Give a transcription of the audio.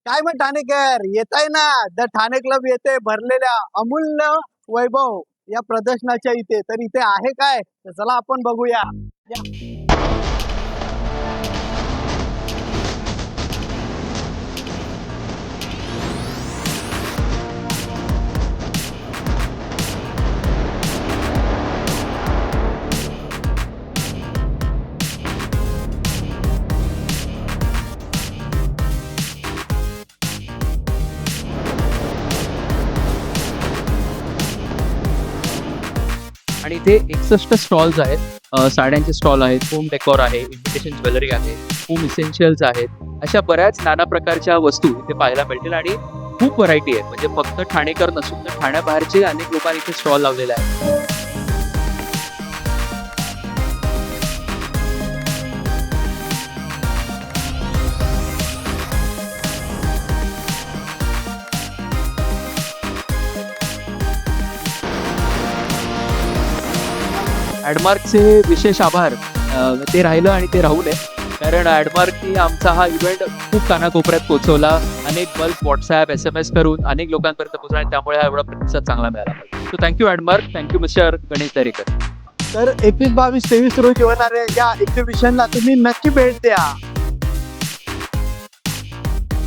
काय मग ठाणेकर येत आहे ना. द ठाणे क्लब येते भरलेल्या अमूल्य वैभव या प्रदर्शनाच्या इथे. तर इथे आहे काय, तर चला आपण बघूया या. आणि इथे 61 स्टॉल्स आहेत. साड्यांचे स्टॉल आहेत, होम डेकॉर आहे, इन्व्हिटेशन ज्वेलरी आहे, होम इसेन्शियल्स आहेत. अशा बऱ्याच नाना प्रकारच्या वस्तू इथे पाहायला मिळतील आणि खूप व्हरायटी आहे. म्हणजे फक्त ठाणेकर नसून तर ठाण्याबाहेरचे अनेक लोकांनी इथे स्टॉल लावलेले आहेत. ॲडमार्कचे विशेष आभार. ते राहिलं आणि ते राहू नये, कारण ॲडमार्कनी आमचा हा इव्हेंट खूप कानाकोपऱ्यात पोहोचवला. अनेक बल्क व्हॉट्सॲप SMS करून अनेक लोकांपर्यंत पोहोचला आणि त्यामुळे हा एवढा प्रतिसाद चांगला मिळाला. So thank you Admark, thank you mister Ganesh Darekar. तर 21, 22, 23 रोजी होणाऱ्या या एक्झिबिशनला तुम्ही नक्की भेट द्या.